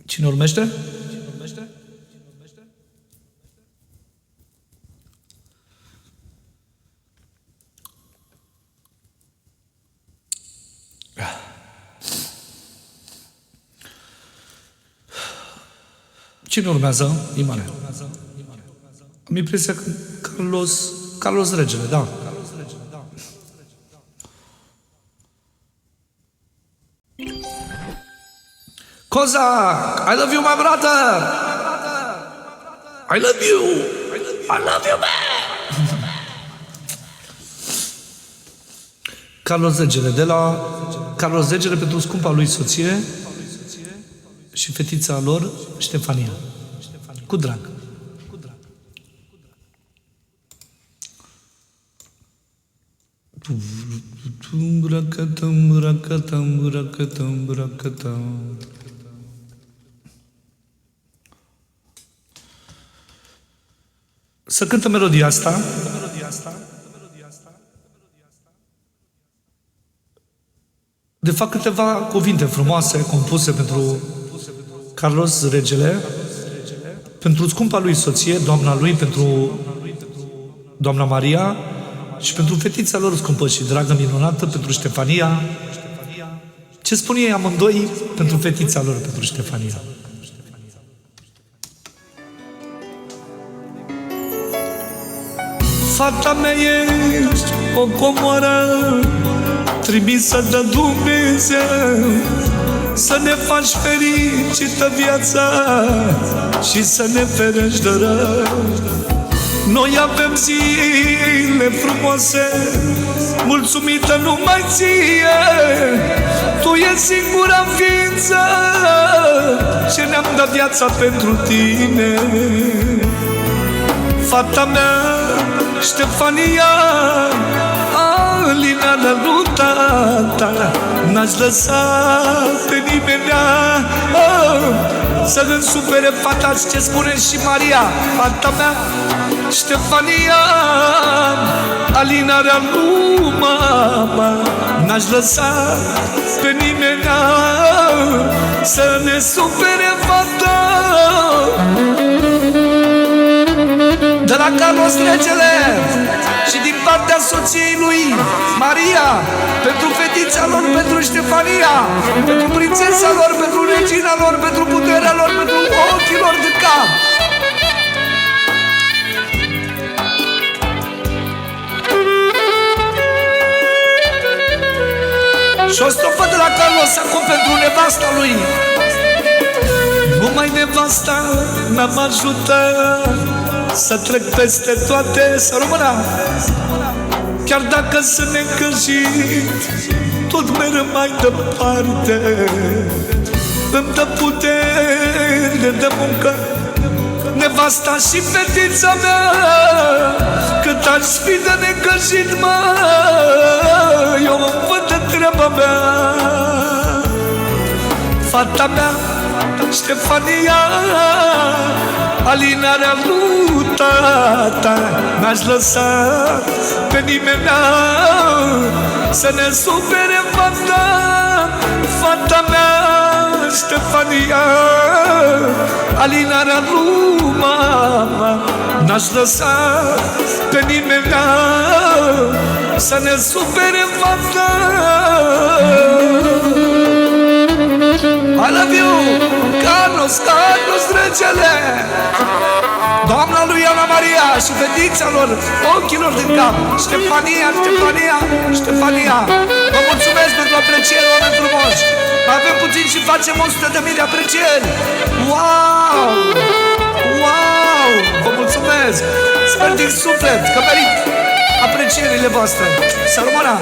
Cine urmește? Cine urmează? Imane. Am impresia că Carlos Regele, da. Kozak, I love you, my brother. I love you. I love you, man. Carlos Regele, de la Carlos Regele pentru scumpa lui soție și fetița lor, Ștefania. Cu drag. Să cântă melodia asta. De fapt, câteva cuvinte frumoase compuse pentru Carlos Regele, pentru scumpa lui soție, doamna lui, pentru doamna Maria și pentru fetița lor scumpă și dragă minunată, pentru Ștefania. Ce spun ei amândoi pentru fetița lor, pentru Ștefania? Fata mea ești o comoară trimisă de Dumnezeu să ne faci fericită viața și să ne ferești de rău. Noi avem zile frumoase, mulțumită numai ție. Tu e singura ființă ce ne-am dat viața pentru tine. Fata mea, Ștefania, Alina de lui tata, n-aș lăsa pe nimeni să însufere fata. Ce spune și Maria, fata mea, Ștefania, Alina de lui mama, n-aș lăsa pe nimeni să ne supere fata. De la Carlos Regele și din partea soției lui Maria, pentru fetița lor, pentru Ștefania, pentru prințesa lor, pentru regina lor, pentru puterea lor, pentru ochii lor de cap. Și o strofă de la Carlos acum pentru nevasta lui. Numai nevasta n-am ajutat să trec peste toate, să rămână. Chiar dacă sunt necăjit, tot merg mai departe. Îmi dă putere de muncă nevasta și fetița mea. Cât aș fi de necăjit, mă, eu mă văd de treaba mea. Fata mea, Ștefania, alinarea lui tata, n-aș lăsa pe nimeni să ne supere fata. Fata mea, Ștefania, alinarea lui mama, n-aș lăsa pe nimeni să ne supere fata. I love you, Carlos Regele, doamna lui Ana Maria și fetița lor, ochilor din cap, Ștefania. Vă mulțumesc pentru apreciere, oameni frumoși. Mai avem puțin și facem 100.000 de aprecieri. Wow! Vă mulțumesc! Sper din suflet că merit aprecierile voastre. Să rămână!